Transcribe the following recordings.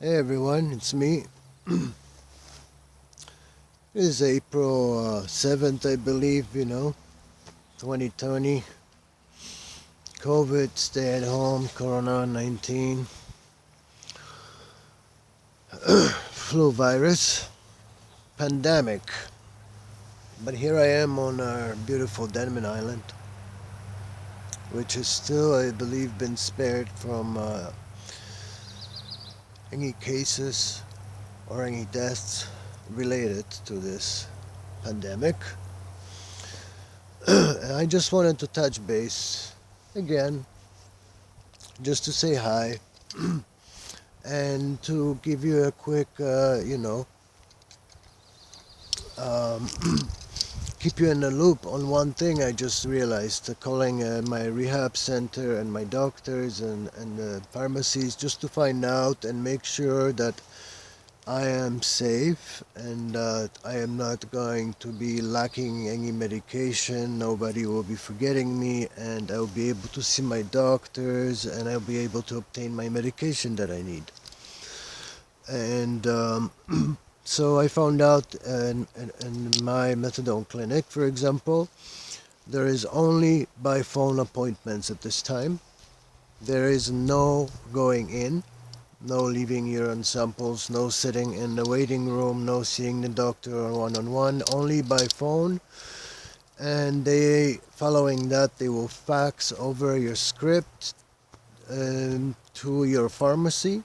Hey everyone, it's me. It is April 7th, I believe, 2020. COVID, stay at home, Corona19 flu virus pandemic. But here I am on our beautiful Denman Island, which has still, I believe, been spared from any cases or any deaths related to this pandemic. And I just wanted to touch base again, just to say hi and to give you a quick, um, keep you in the loop on one thing I just realized, calling my rehab center and my doctors and the pharmacies just to find out and make sure that I am safe and I am not going to be lacking any medication. Nobody will be forgetting me, and I'll be able to see my doctors and I'll be able to obtain my medication that I need. And so I found out in my methadone clinic, for example, there is only by phone appointments at this time. There is no going in. No leaving urine samples, no sitting in the waiting room, no seeing the doctor one-on-one, only by phone. And following that, they will fax over your script to your pharmacy,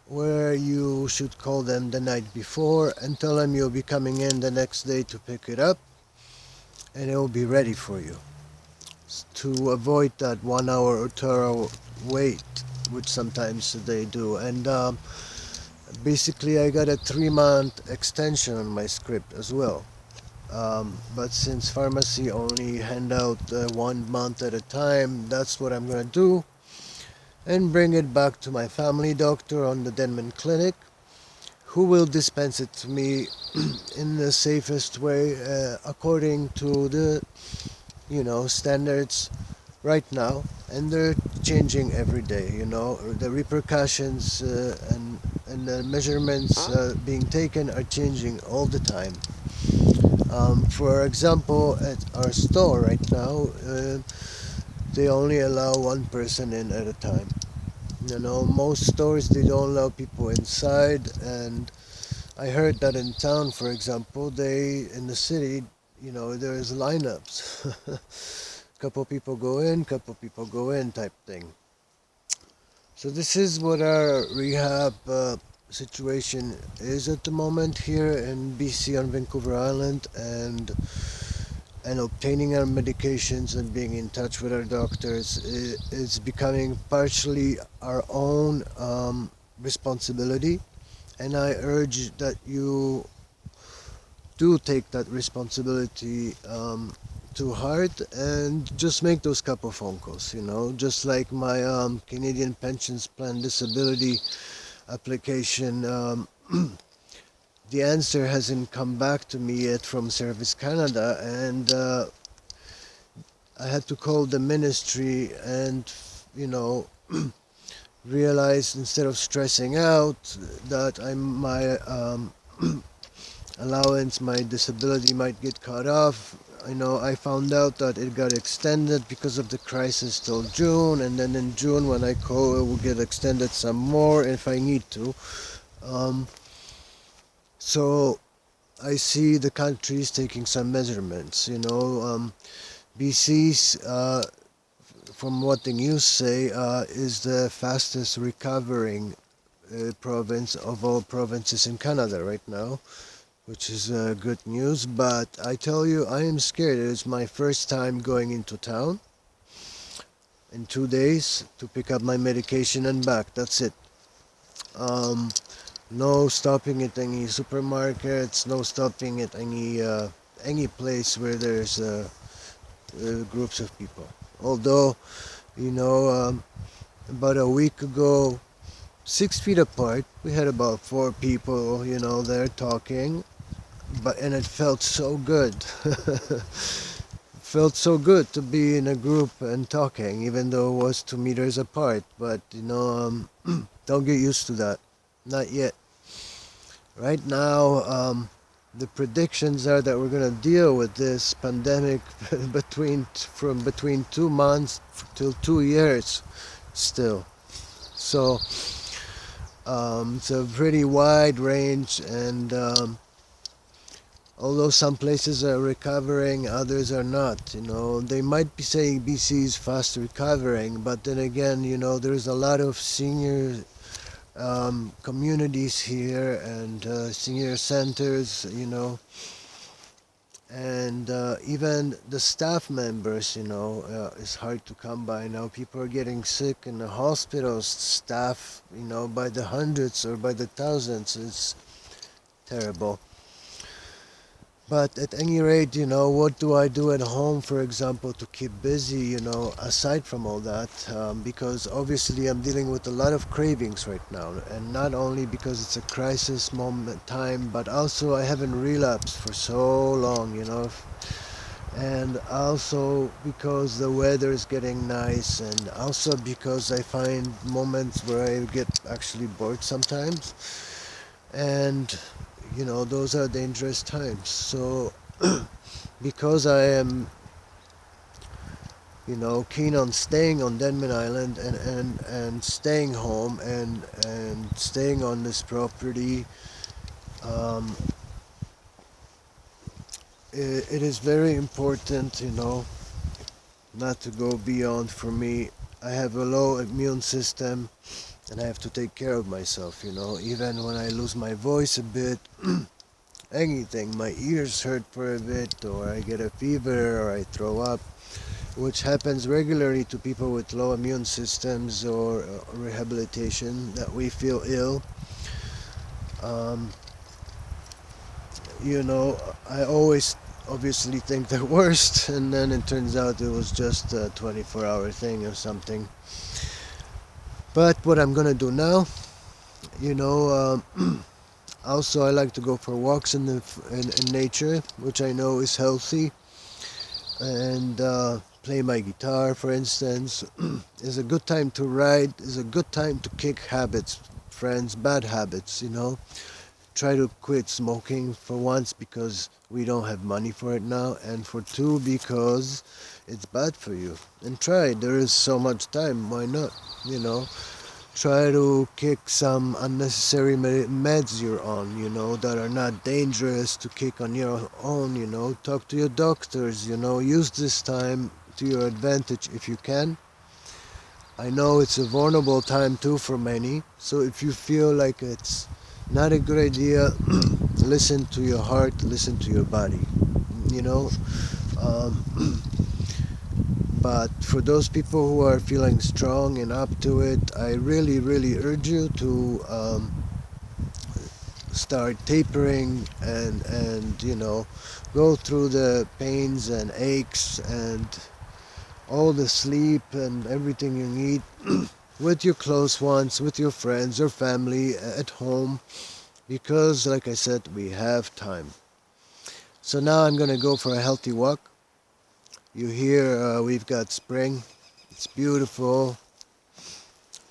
where you should call them the night before and tell them you'll be coming in the next day to pick it up, and it will be ready for you. To avoid that 1 hour or 2 hour wait, which sometimes they do. And basically I got a 3-month extension on my script as well. But since pharmacy only hand out 1 month at a time, that's what I'm gonna do, and bring it back to my family doctor on the Denman clinic, who will dispense it to me in the safest way according to the standards right now. And they're changing every day. The repercussions and the measurements being taken are changing all the time. For example, at our store right now, they only allow one person in at a time. Most stores, they don't allow people inside. And I heard that in town, for example, in the city, there's lineups. Couple people go in, couple people go in type thing. So this is what our rehab situation is at the moment here in BC on Vancouver Island, and obtaining our medications and being in touch with our doctors is becoming partially our own responsibility. And I urge that you do take that responsibility to heart and just make those couple phone calls. Just like my Canadian Pensions Plan disability application. The answer hasn't come back to me yet from Service Canada, and I had to call the ministry and realize, instead of stressing out, that my allowance, my disability might get cut off. I found out that it got extended because of the crisis till June, and then in June when I call, it will get extended some more if I need to. So I see the countries taking some measurements. BC's, from what the news say, is the fastest recovering province of all provinces in Canada right now, which is good news. But I tell you, I am scared. It's my first time going into town in 2 days to pick up my medication and back. That's it. No stopping at any supermarkets, no stopping at any place where there's groups of people. Although, about a week ago, 6 feet apart, we had about 4 people, there talking. And it felt so good. felt so good to be in a group and talking, even though it was 2 meters apart. But don't get used to that. Not yet. Right now, the predictions are that we're going to deal with this pandemic from between 2 months till 2 years still. So it's a pretty wide range, and although some places are recovering, others are not. They might be saying BC is fast recovering, but then again, there's a lot of senior communities here and senior centers, and even the staff members, it's hard to come by now. People are getting sick in the hospitals, staff, by the hundreds or by the thousands. It's terrible. But at any rate, what do I do at home, for example, to keep busy, aside from all that? Because obviously I'm dealing with a lot of cravings right now. And not only because it's a crisis moment time, but also I haven't relapsed for so long, And also because the weather is getting nice, and also because I find moments where I get actually bored sometimes. And those are dangerous times. So because I am keen on staying on Denman Island, and staying home, and staying on this property, um, it is very important, not to go beyond. For me, I have a low immune system, and I have to take care of myself, even when I lose my voice a bit, anything, my ears hurt for a bit, or I get a fever, or I throw up, which happens regularly to people with low immune systems, or rehabilitation, that we feel ill. Um, I always obviously think the worst, and then it turns out it was just a 24-hour thing or something. But what I'm gonna do now, also I like to go for walks in nature, which I know is healthy, and play my guitar, for instance. Is a good time to write, is a good time to kick habits, friends, bad habits, Try to quit smoking, for once because we don't have money for it now, and for two because it's bad for you. And try, there is so much time, why not, Try to kick some unnecessary meds you're on, that are not dangerous to kick on your own, Talk to your doctors, Use this time to your advantage if you can. I know it's a vulnerable time too for many, so if you feel like it's not a good idea, listen to your heart, listen to your body, you know. Um, but for those people who are feeling strong and up to it, I really, really urge you to start tapering, and go through the pains and aches and all the sleep and everything you need with your close ones, with your friends or family at home, because like I said, we have time. So now I'm gonna go for a healthy walk. You hear we've got spring. It's beautiful.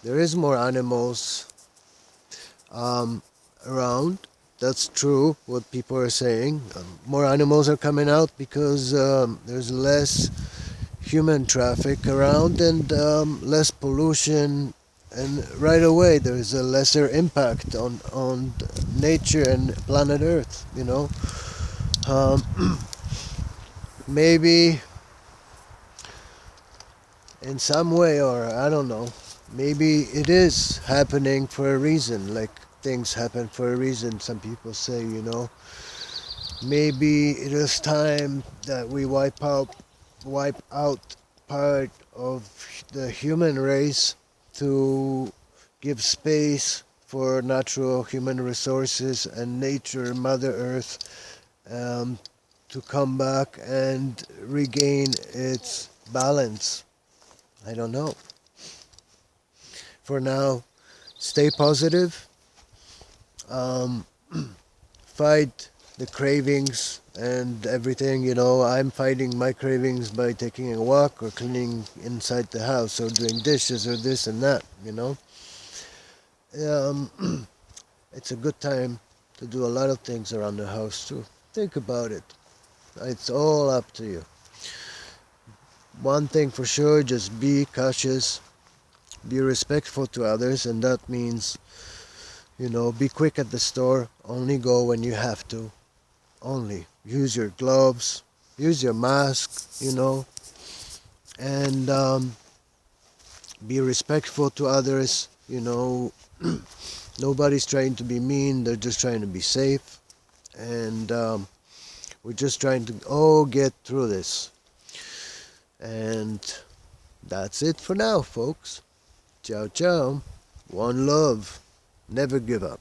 There is more animals around. That's true, what people are saying. More animals are coming out because there's less human traffic around, and less pollution, and right away there's a lesser impact on nature and planet Earth, um, maybe in some way, or I don't know, maybe it is happening for a reason, like things happen for a reason, some people say, maybe it is time that we wipe out part of the human race to give space for natural human resources and nature, Mother Earth, to come back and regain its balance. I don't know. For now, stay positive, um, fight the cravings and everything. I'm fighting my cravings by taking a walk or cleaning inside the house or doing dishes or this and that. um, it's a good time to do a lot of things around the house too. Think about it. It's all up to you. One thing for sure, just be cautious, be respectful to others, and that means, be quick at the store, only go when you have to. Only use your gloves, use your mask, and be respectful to others. Nobody's trying to be mean, they're just trying to be safe, and we're just trying to all get through this. And that's it for now, folks. Ciao, ciao. One love. Never give up.